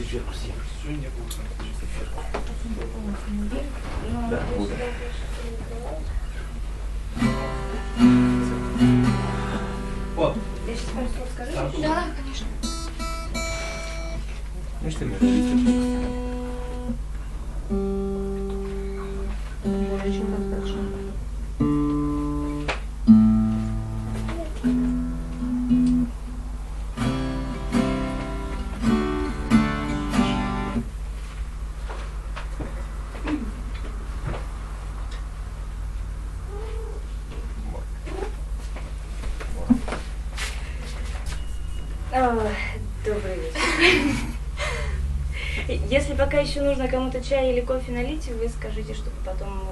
сверху съехать. Сегодня утром. Да, вот. Вот. Я сейчас просто расскажу. Да, конечно. Ну что, мне кажется, Более чем достаточно. Добрый вечер. Если пока еще нужно кому-то чай или кофе налить, вы скажите, чтобы потом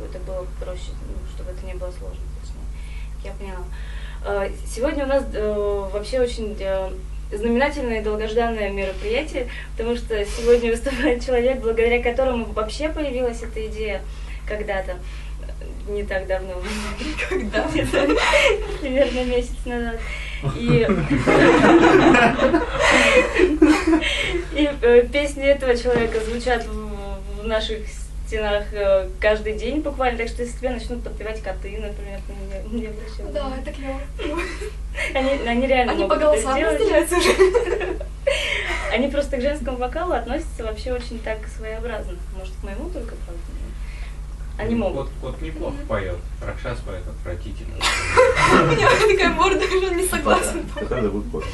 это было проще, чтобы это не было сложно, точнее. Я поняла. Сегодня у нас вообще очень знаменательное и долгожданное мероприятие, потому что сегодня выступает человек, благодаря которому вообще появилась эта идея когда-то, не так давно, Когда? примерно месяц назад. И песни этого человека звучат в наших стенах каждый день буквально, так что если тебя начнут подпевать коты, например, не обращай. Да, это клево. Они реально Они по могут голосам это сделать. разделяются уже. Они просто к женскому вокалу относятся вообще очень так своеобразно. Может, к моему только, правда? Они могут. Кот неплохо поет. Ракшас поет отвратительно. У меня такая морда, что он не согласен. кота зовут Кот.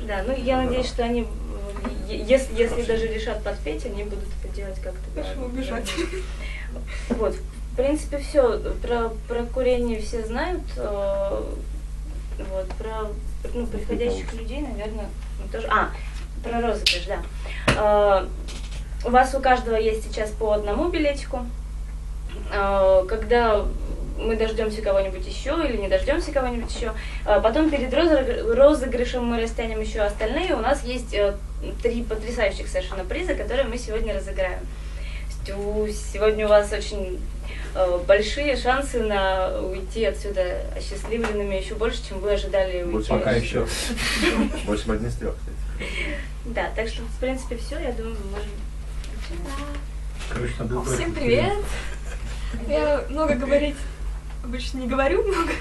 Да, ну я надеюсь, что они, если даже решат подпеть, они будут это делать как-то. Лучше убежать. Вот, в принципе, все. Про курение все знают. Вот, про приходящих людей, наверное, мы тоже. Про розыгрыш, да. У вас у каждого есть сейчас по одному билетику. Когда мы дождемся кого-нибудь еще или не дождемся кого-нибудь еще, потом перед розыгрышем мы растянем еще остальные. У нас есть 3 потрясающих совершенно приза, которые мы сегодня разыграем. Сегодня у вас очень большие шансы на уйти отсюда осчастливленными еще больше, чем вы ожидали уйти. Пока еще. 8 из 3, кстати. Да, так что, в принципе, все, я думаю, мы можем. Всем привет! Я много говорить обычно не говорю много,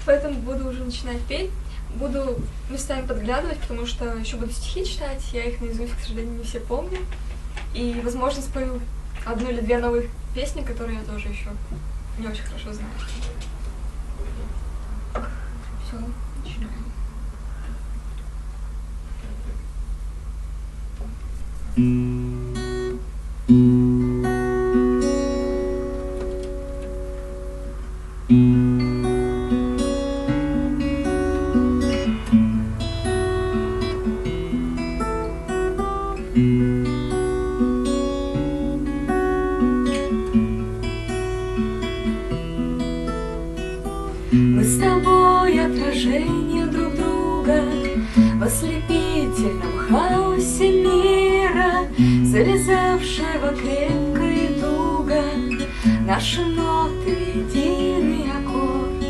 поэтому буду уже начинать петь. Буду местами подглядывать, потому что еще буду стихи читать, я их наизусть, к сожалению, не все помню. И, возможно, спою 1 или 2 новых песни, которые я тоже еще не очень хорошо знаю. Все, начинаем. Мы с тобой отражение друг друга в ослепительном хаосе мира, завязавшего крепко и туго наши ноты в единый аккорд.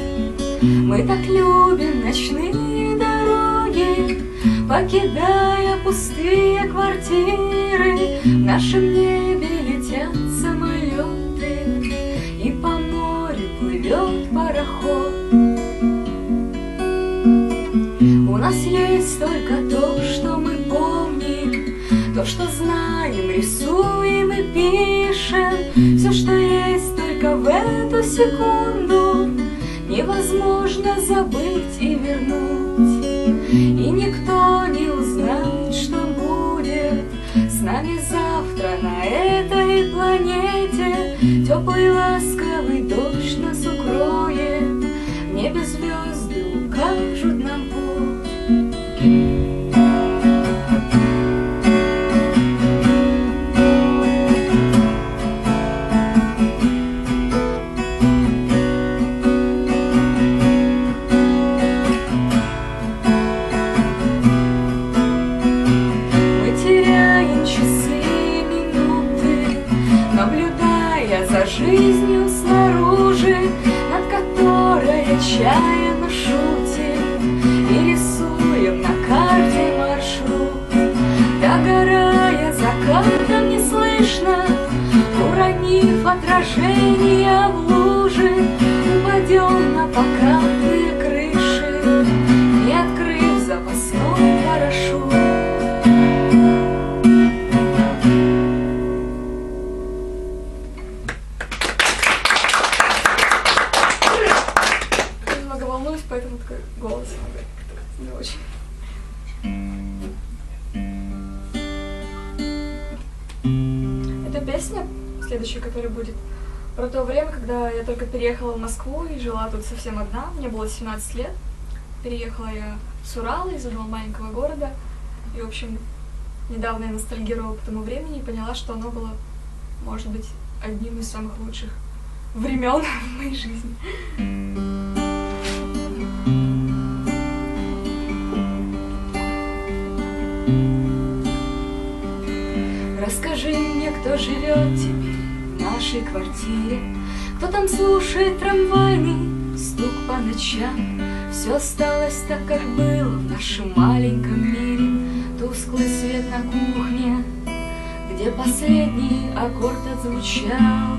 Мы так любим ночные дороги, покидая пустые квартиры. В нашем небе летят самолеты, и по морю плывет пароход. У нас есть только то, что мы помним, то, что знаем, рисуем и пишем. Все, что есть только в эту секунду, невозможно забыть и вернуть. И никто не узнает, что будет с нами завтра на этой планете. Теплый ласковый дождь нас укроет, в небе звезды укажут нам путь. Жизнью снаружи, над которой отчаянно шутим и рисуем на карте маршрут. в отражение в луже, упадем на покатые крыши, не открыв запасной парашют. Немного волнуюсь, поэтому такой голос не очень. Эта песня, следующая, которая будет, про то время, когда я только переехала в Москву и жила тут совсем одна. Мне было 17 лет. Переехала я с Урала, из одного маленького города. И, в общем, недавно я ностальгировала по тому времени и поняла, что оно было, может быть, одним из самых лучших времен в моей жизни. Расскажи мне, кто живет теперь в нашей квартире, кто там слушает трамвайный стук по ночам. Все осталось так, как было в нашем маленьком мире. Тусклый свет на кухне, где последний аккорд отзвучал.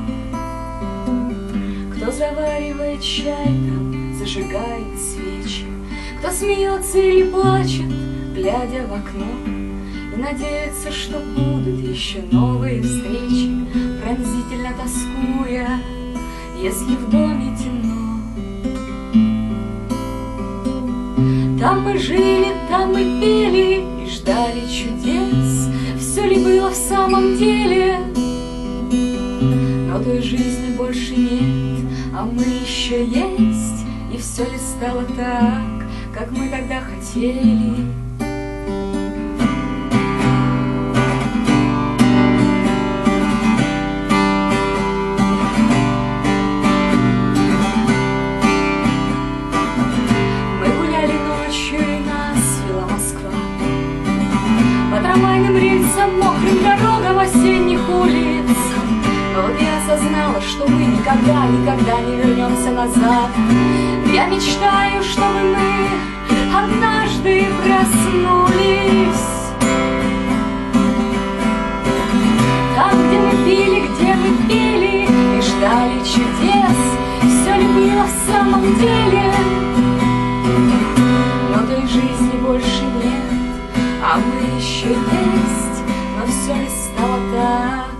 Кто заваривает чай там, зажигает свечи, кто смеется или плачет, глядя в окно, и надеется, что будут еще новые встречи, пронзительно тоскуя, если в доме темно. Там мы жили, там мы пели и ждали чудес. Все ли было в самом деле? Но той жизни больше нет, а мы еще есть. И все ли стало так, как мы тогда хотели? Мокрым дорогам осенних улиц. Но вот я осознала, что мы никогда не вернемся назад. Я мечтаю, чтобы мы однажды проснулись там, где мы пили и ждали чудес. Все ли было в самом деле? Но той жизни больше нет, а мы еще есть. Но все ли стало так,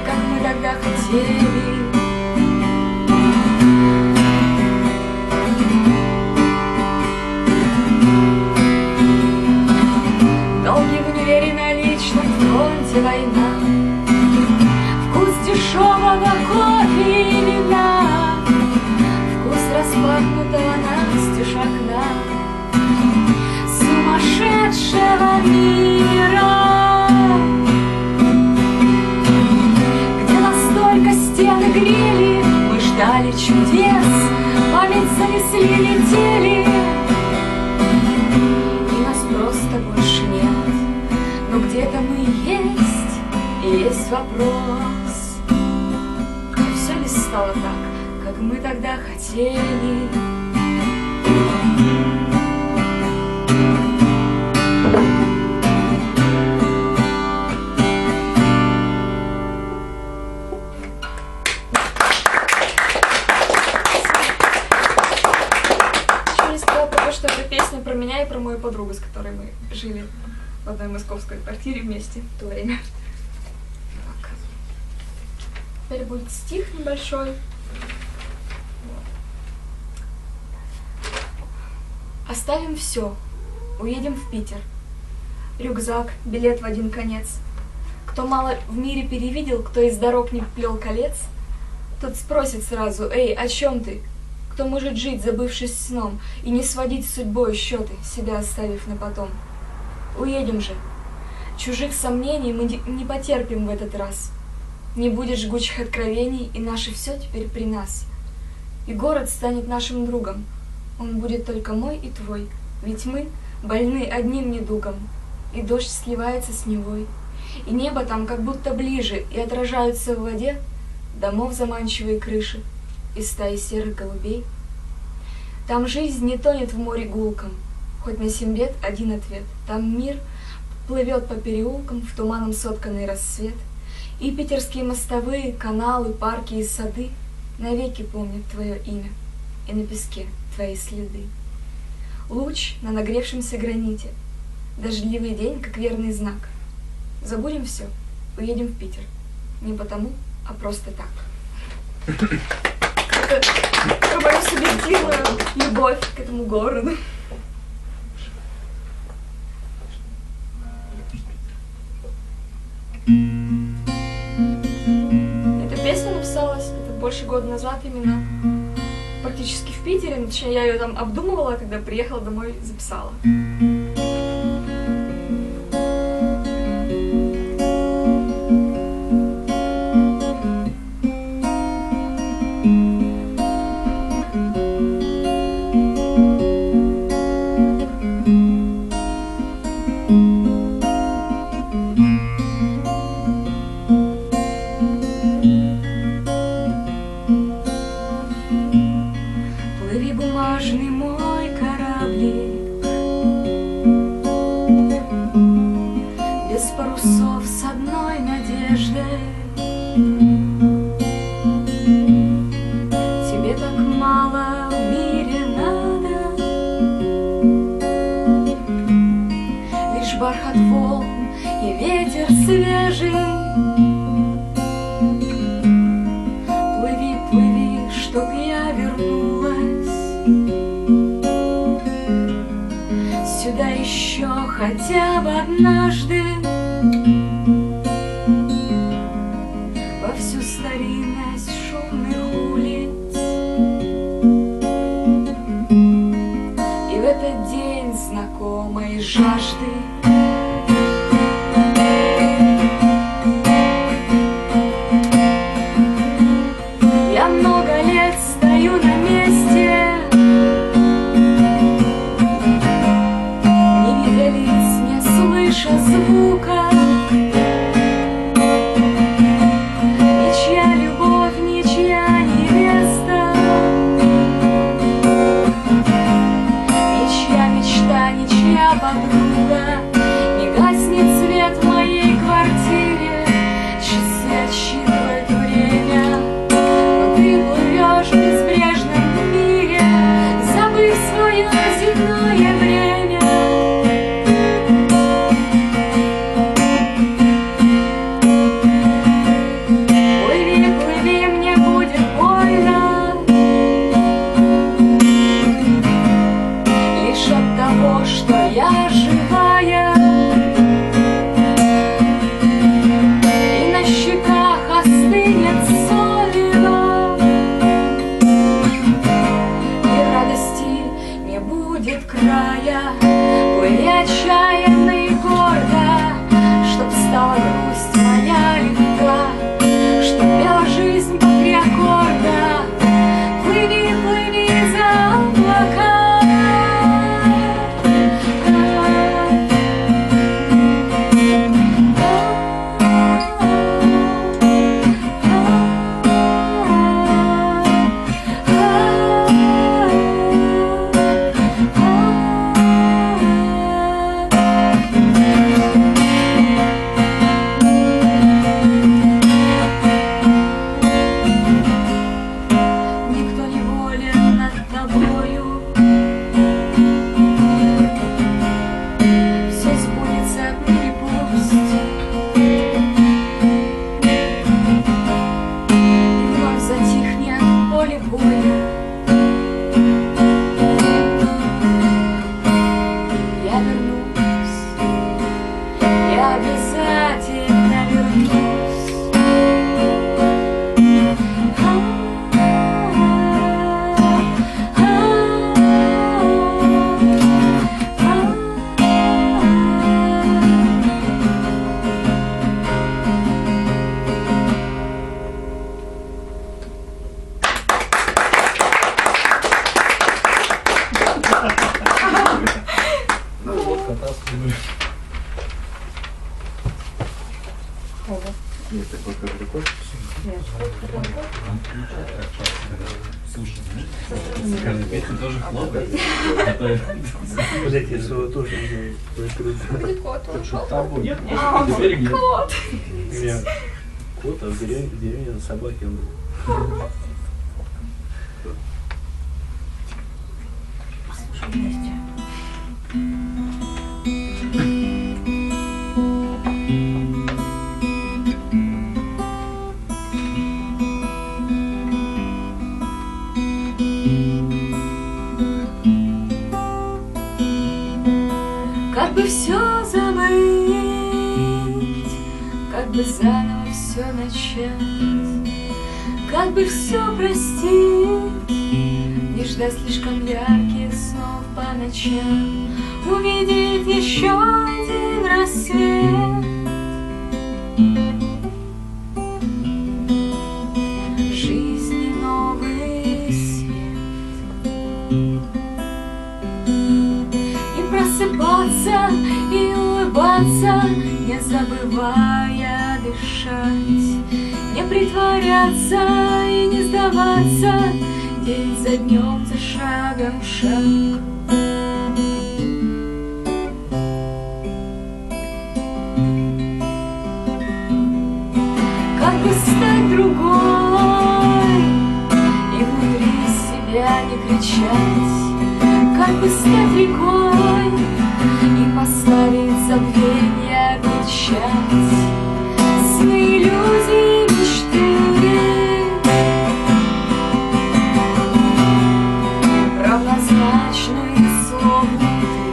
как мы тогда хотели? Долги в универе на личном фронте война, вкус дешевого кофе и вина, вкус распахнутого настежь окна сумасшедшего мира. Стены грели, мы ждали чудес, память занесли, летели, и нас просто больше нет. Но где-то мы есть, и есть вопрос: все ли стало так, как мы тогда хотели? Про меня и про мою подругу, с которой мы жили в одной московской квартире вместе в то время. Так. Теперь будет стих небольшой. Оставим все, уедем в Питер. Рюкзак, билет в один конец. Кто мало в мире перевидел, кто из дорог не плел колец, тот спросит сразу: эй, о чем ты? Кто может жить, забывшись сном, и не сводить с судьбой счеты, себя оставив на потом? Уедем же. Чужих сомнений мы не потерпим в этот раз. Не будет жгучих откровений, и наше все теперь при нас. И город станет нашим другом. Он будет только мой и твой, ведь мы больны одним недугом. И дождь сливается с Невой, и небо там как будто ближе, и отражаются в воде домов заманчивые крыши и стаи серых голубей. Там жизнь не тонет в море гулком, хоть на 7 бед один ответ. Там мир плывет по переулкам в туманом сотканный рассвет, И питерские мостовые, каналы, парки и сады навеки помнят твое имя, и на песке твои следы. Луч на нагревшемся граните, дождливый день, как верный знак. Забудем все, уедем в Питер. Не потому, а просто так. Это про мою субъективную любовь к этому городу. Эта песня написалась больше года назад именно практически в Питере. Ну, точнее, я ее там обдумывала, когда приехала домой, записала. Плыви, бумажный мой кораблик, без парусов с одной надеждой. Тебе так мало в мире надо, лишь бархат волн и ветер свежий. Плыви, плыви, чтоб я вернулась сюда еще хотя бы однажды, во всю старинность шумных улиц. И в этот день знакомой жажды я много лет стою на месте, не видя лиц, не слыша звука. Ничья любовь, ничья невеста, ничья мечта, ничья подруга. Не гаснет свет в моей квартире, часы отсчитывают время. Но ты плывешь в безбрежном мире, забыв свое земное время. Плыви, плыви, мне будет больно лишь от того, что я живая, и на щеках остынет солено, и радости не будет края. Плыви отчаянно и гордо, чтоб стала грусть моя легка, чтоб пела жизнь по 3 аккорда. Плыви, плыви за облака. Никто не волен над тобою, все сбудется, отныне пусть. И вновь затихнет поле боя. Я вернусь, я обязательно вернусь. Есть такой как рукой. Каждая песня тоже хлопает. Подождите, что тоже будет круто. Будет кот. Тут что-то будет. А, Теперь нет. кот. Нет. Вот, а в деревне собаки. Слушай вместе. Как бы все забыть, как бы заново все начать, как бы все простить, не ждать слишком ярких снов по ночам, увидеть еще один рассвет. Жизни новый свет. И просыпаться, и улыбаться, не забывая дышать, не притворяться и не сдаваться, день за днем, за шагом шаг. Как бы стать другой и внутри себя не кричать, как бы стать рекой и поставить забвенье печать, сны, иллюзии, мечты, равнозначны словно ты.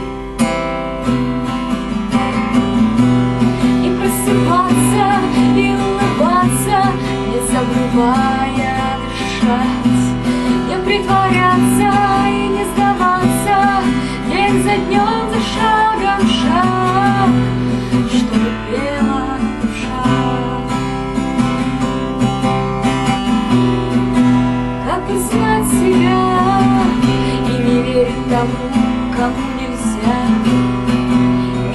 И просыпаться, и улыбаться, не забывая дышать, не притворяться и не сдаваться, день за днем, за шагом шаг, чтобы пела душа. Как бы знать себя и не верить тому, кому нельзя,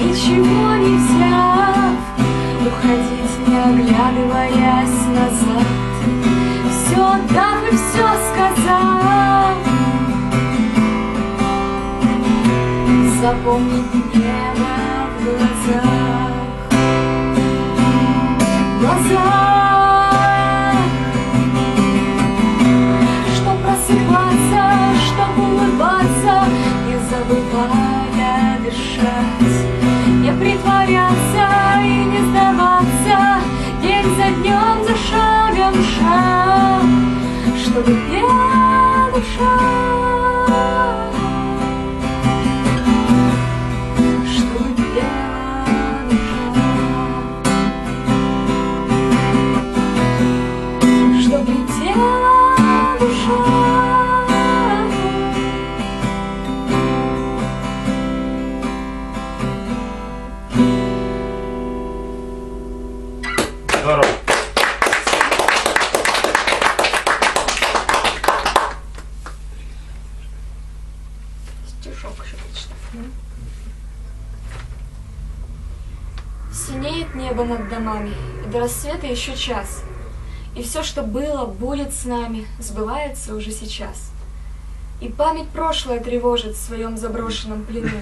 ничего не взяв, уходить, не оглядываясь назад, все отдав и все сказав, запомнить небо в глазах, чтоб просыпаться, чтоб улыбаться, не забывая дышать, не притворяться и не сдаваться, день за днем, за шагом шаг, чтобы пела душа. Здорово. Стишок еще почитаю. Синеет небо над домами, и до рассвета еще час. И все, что было, будет с нами, сбывается уже сейчас. И память прошлое тревожит в своем заброшенном плену.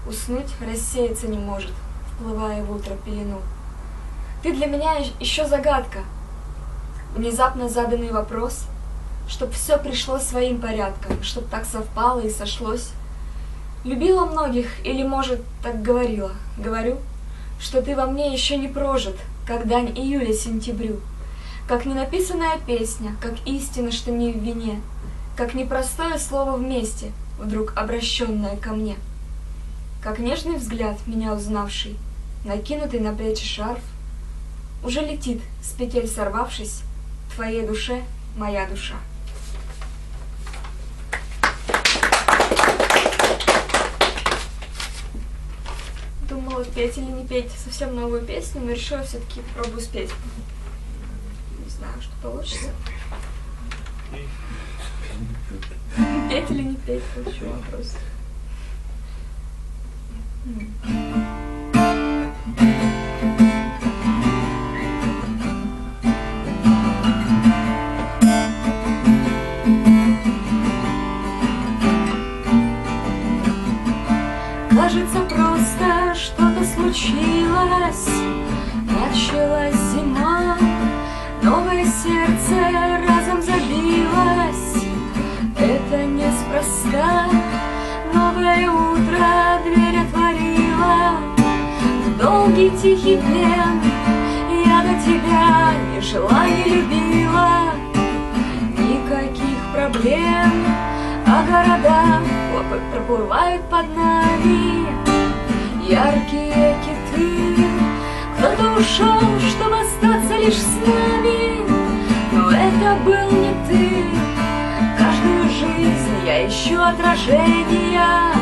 Уснуть рассеяться не может, вплывая в утро пелену. Ты для меня еще загадка, внезапно заданный вопрос, чтоб все пришло своим порядком, чтоб так совпало и сошлось. Любила многих или, может, так говорила. Говорю, что ты во мне еще не прожит, как дань июля сентябрю, как ненаписанная песня, как истина, что не в вине, как непростое слово вместе, вдруг обращенное ко мне, как нежный взгляд, меня узнавший, накинутый на плечи шарф, уже летит, с петель сорвавшись, в твоей душе моя душа. Думала, петь или не петь совсем новую песню, но решила все-таки попробую спеть. Не знаю, что получится. Петь или не петь, вот еще вопрос. Кажется, просто что-то случилось, началась зима, сердце разом забилось. Это неспроста. Новое утро дверь отворила. В долгий тихий плен я до тебя ни жила, ни любила. Никаких проблем, а города проплывают под нами. Яркие киты. Кто-то ушел, чтобы остаться лишь с нами. Но это был не ты. Каждую жизнь я ищу отражения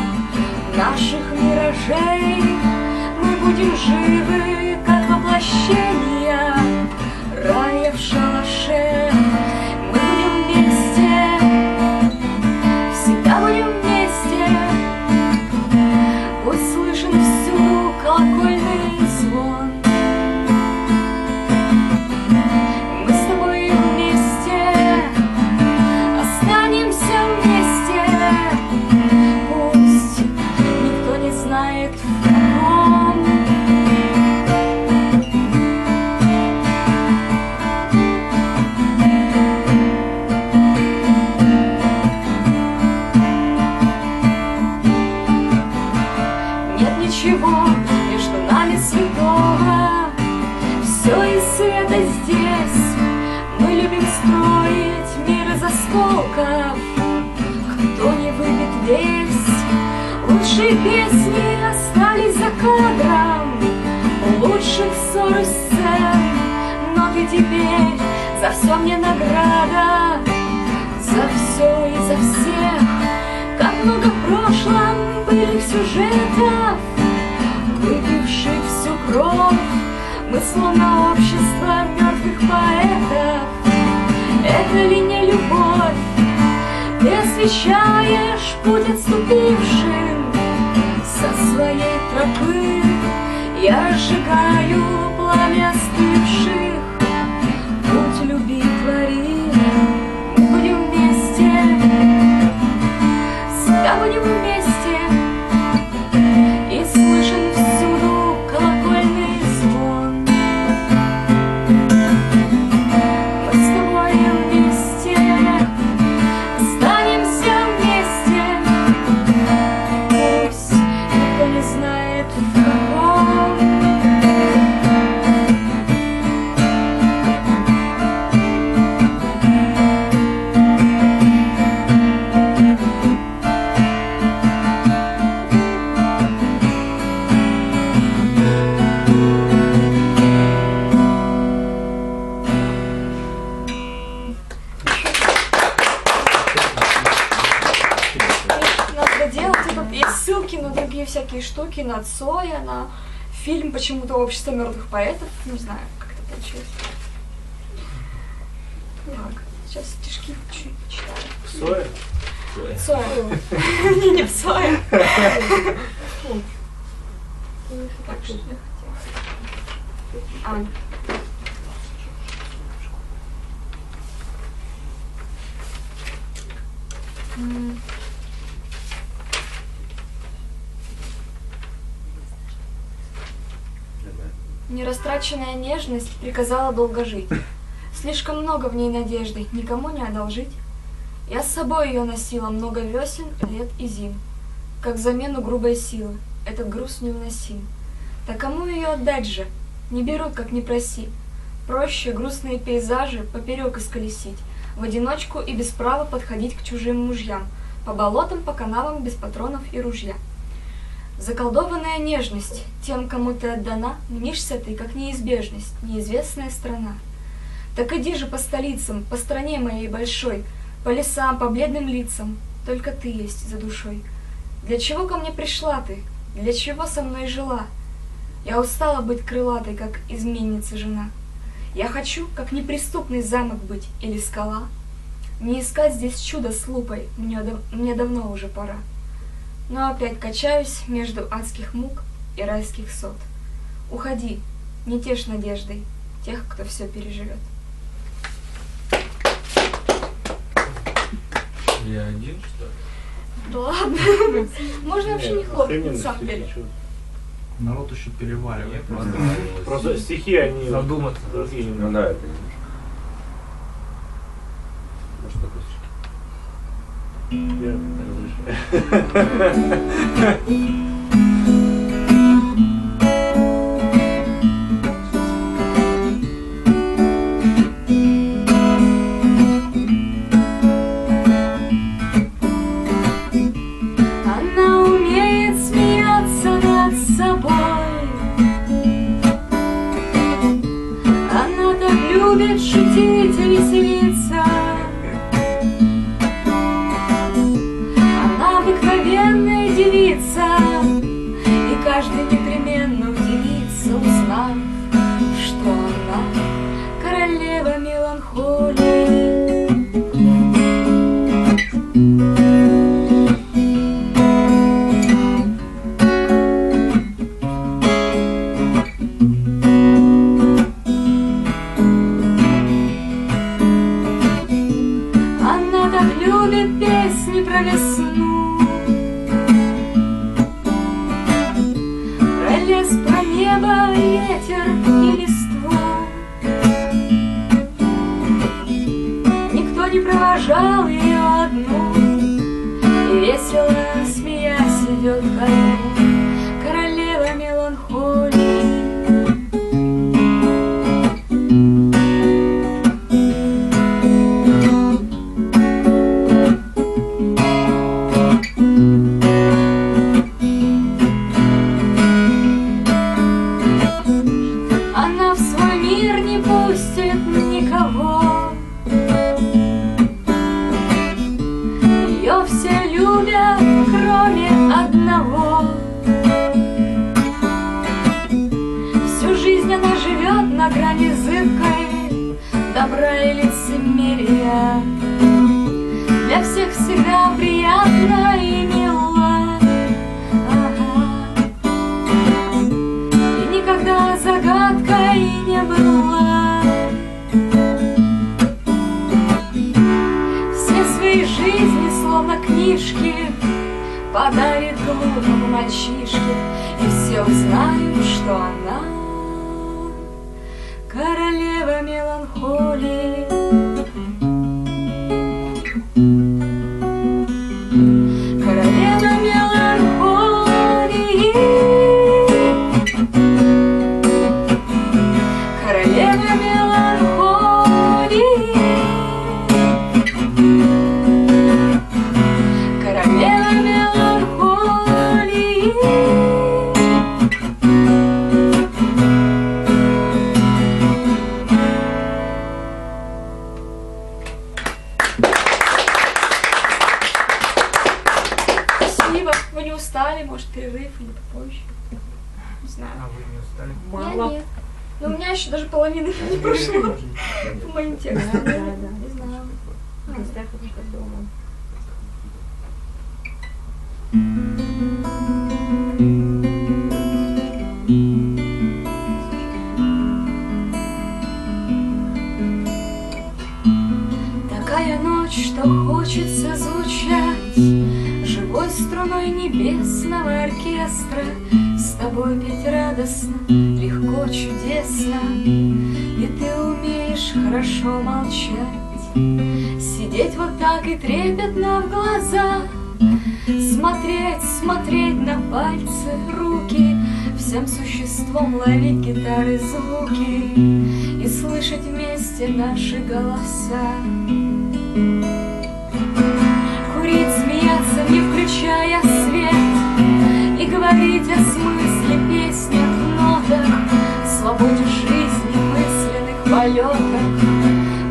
наших миражей. Мы будем живы, как воплощения рая в шалаше. Мы будем вместе, всегда будем вместе. Пусть слышен всюду колокольный звон. Мы с тобой вместе, останемся вместе. Пусть никто не знает в каком. Нет ничего между нами святого. Все из света здесь. Мы любим строить мир из осколков. Кто не выбит весь. Лучшие песни остались за кадром. Лучших ссор и сцен. Но ты теперь за все мне награда. За все и за всех. Как много в прошлом былых сюжетов, выпивших всю кровь. Мы словно общество мертвых поэтов. Это ли не любовь? Ты освещаешь путь отступившим со своей тропы. Я разжигаю пламя остывших. Путь люби, твори. Мы будем вместе, всегда будем вместе. И слышен всюду колокольный звон. Мы с тобой вместе, останемся вместе. Пусть никто не знает в каком. Надо делать, и тут есть ссылки на другие всякие штуки, на Цоя, на фильм почему-то «Общество мертвых поэтов». Не знаю, как это получилось. Так, сейчас стишки чуть почитаю. Соя? Цоя. Не Цоя. Так, что я хотела? Нерастраченная нежность приказала долго жить. Слишком много в ней надежды, никому не одолжить. Я с собой ее носила много весен, лет и зим. Как замену грубой силы, этот груз невыносим. Так кому ее отдать же? Не берут, как не проси. Проще грустные пейзажи поперек исколесить, в одиночку и без права подходить к чужим мужьям, по болотам, по канавам, без патронов и ружья. Заколдованная нежность, тем, кому ты отдана, мнишься ты, как неизбежность, неизвестная страна. Так иди же по столицам, по стране моей большой, по лесам, по бледным лицам, только ты есть за душой. Для чего ко мне пришла ты? Для чего со мной жила? Я устала быть крылатой, как изменница жена. Я хочу, как неприступный замок быть или скала. Не искать здесь чудо с лупой, мне давно уже пора. Но опять качаюсь между адских мук и райских сот. Уходи, не тешь надеждой тех, кто все переживет. Я один, что ли? Да ладно. Можно вообще не хлопать, на самом деле. Народ еще переваривает. Просто стихи, они Задуматься. другие Ну немного. да, это Ну что, Костя? Я разрешаю. Она умеет смеяться над собой. Она так любит шутить и веселиться. Она обыкновенная девица, и каждый непременно удивится, узнав, что она королева меланхолии. Она так любит песни про весну, про лес, про небо, ветер и листву. Никто не провожал ее одну, и весело, смеясь, идет ко дну королева меланхолии. Она в свой мир не пустит никого. Ее все любят, кроме одного. Всю жизнь она живет на грани зыбкой добра и лицемерия. Для всех всегда приятно и мило. И никогда загадкой не была. Все свои жизни, словно книжки, подарит глупому мальчишке, и все узнают, что она королева меланхолии. Королева меланхолии. Королева меланхолии. Королева меланхолии. Спасибо. Вы не устали? Может, перерыв или попозже? Не знаю. А вы не устали? Мало. нет. Но у меня еще даже половины не прошло по моим текстам. Да. Не знаю. Такая ночь, что хочется звучать живой струной небесного оркестра. С тобой петь радостно, легко, чудесно, и ты умеешь хорошо молчать. Сидеть вот так и трепетно в глаза, смотреть, смотреть на пальцы, руки, всем существом ловить гитары звуки и слышать вместе наши голоса. Курить, смеяться, не включая свет, и говорить о смысле, песнях, нотах, свободе жизни, мысленных полетах,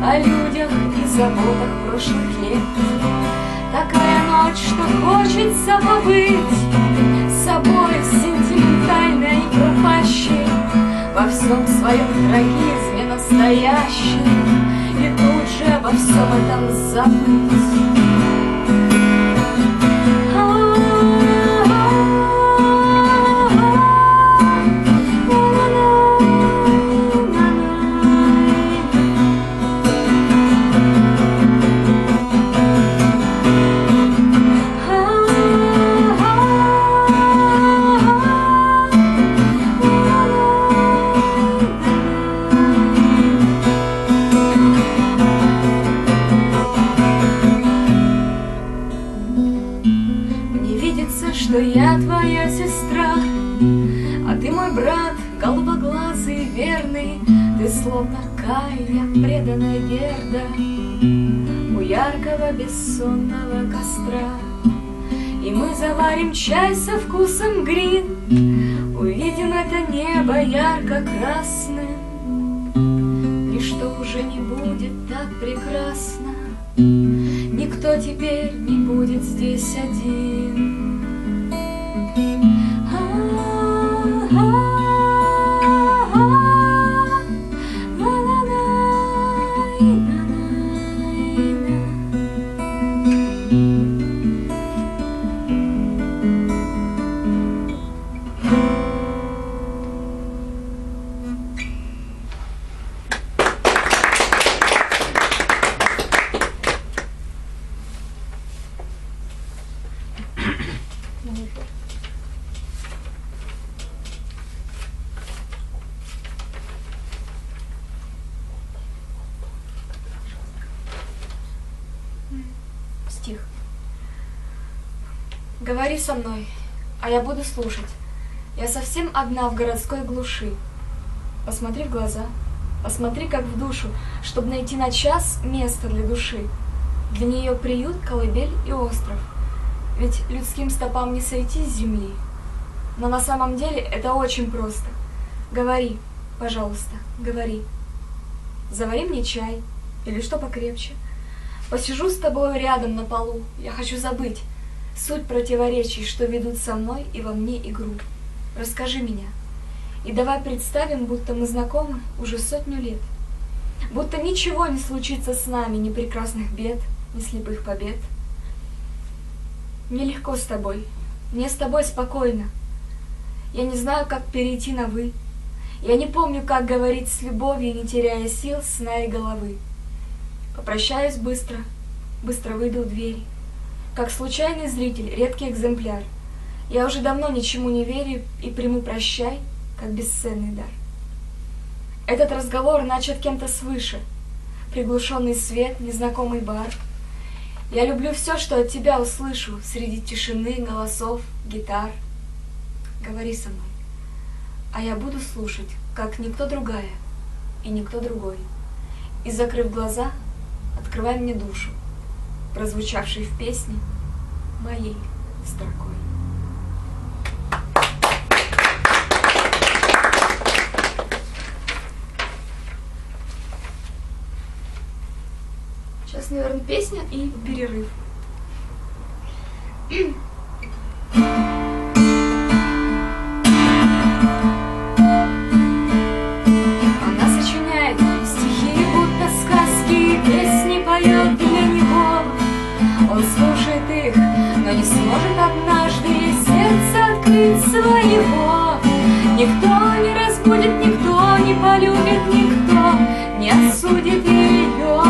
о людях и заботах прошлых лет. Такая ночь, что хочется побыть собой сентиментальной и пропащей, во всем своем трагизме настоящей, и тут же обо всем этом забыть. мой брат, голубоглазый, верный, ты словно Кайя, преданная Герда, у яркого бессонного костра. И мы заварим чай со вкусом грин, увидим это небо ярко-красным, и что уже не будет так прекрасно, никто теперь не будет здесь один. Стих. Говори со мной, а я буду слушать. Я совсем одна в городской глуши. Посмотри в глаза, посмотри как в душу, чтобы найти на час место для души. Для нее приют, колыбель и остров. Ведь людским стопам не сойти с земли. Но на самом деле это очень просто. Говори, пожалуйста, говори. Завари мне чай или что покрепче. Посижу с тобой рядом на полу. Я хочу забыть суть противоречий, что ведут со мной и во мне игру. Расскажи меня. И давай представим, будто мы знакомы уже 100 лет. Будто ничего не случится с нами, ни прекрасных бед, ни слепых побед. Мне легко с тобой, мне с тобой спокойно. Я не знаю, как перейти на «вы». Я не помню, как говорить с любовью, не теряя сил, сна и головы. Попрощаюсь быстро, быстро выйду в дверь. Как случайный зритель, редкий экземпляр. Я уже давно ничему не верю и приму прощай, как бесценный дар. Этот разговор начат кем-то свыше. Приглушенный свет, незнакомый бар. Я люблю все, что от тебя услышу среди тишины, голосов, гитар. Говори со мной, а я буду слушать, как никто другая и никто другой. И, закрыв глаза, открывай мне душу, прозвучавшей в песне моей строкой. Сейчас, наверное, песня и перерыв. Она сочиняет стихи, будто сказки, и песни поет для него. Он слушает их, но не сможет однажды ей сердце открыть своего. Никто не разбудит, никто не полюбит, никто не осудит ее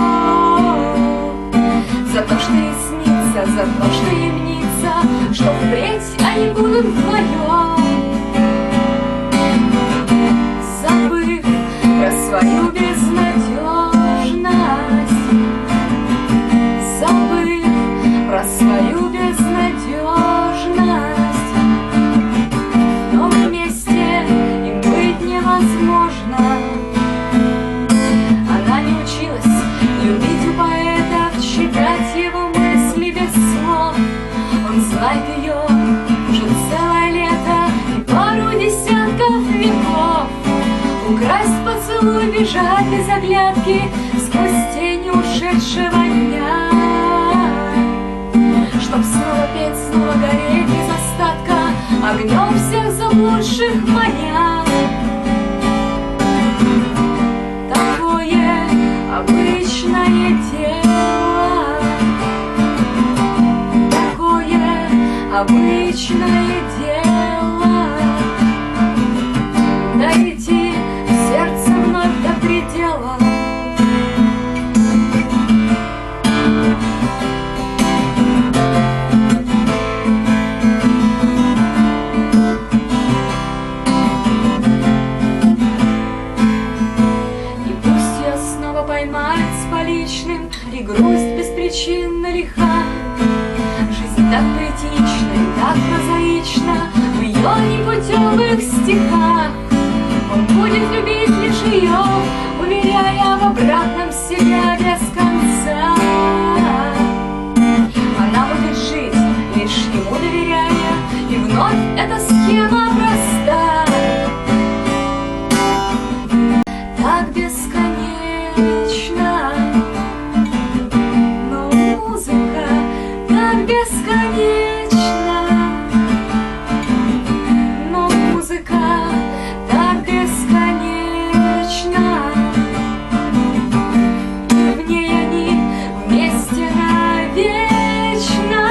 за то, что ей снится, за то, что ей мнится, что впредь они будут вдвоем. Забыв про свою безнадежность, забыв про свою безнадежность, но вместе им быть невозможно. Она не училась любить у поэтов, читать его мысли без слов. Он знает ее уже целое лето и пару десятков веков. Украсть поцелуй, бежать без оглядки сквозь тени ушедшего дня, чтоб снова петь, снова гореть без остатка огнем всех заблудших маня. Такое обычное дело, такое обычное дело, дойти в сердце вновь до предела. И пусть ее снова поймает с поличным, и грусть беспричинно лиха. Жизнь так поэтична и так прозаична в ее непутевых стихах. Он будет любить лишь ее, уверяя в обратном себя без конца. Она будет жить, лишь ему доверяя, и вновь эта схема проста. Так бесконечно, но музыка так бесконечна, но музыка так бесконечна. В ней они вместе навечно.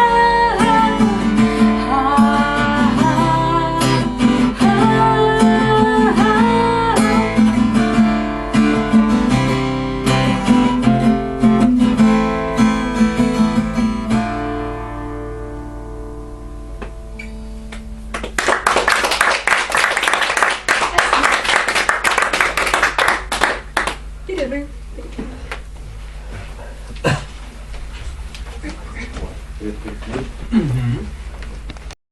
Перерыв.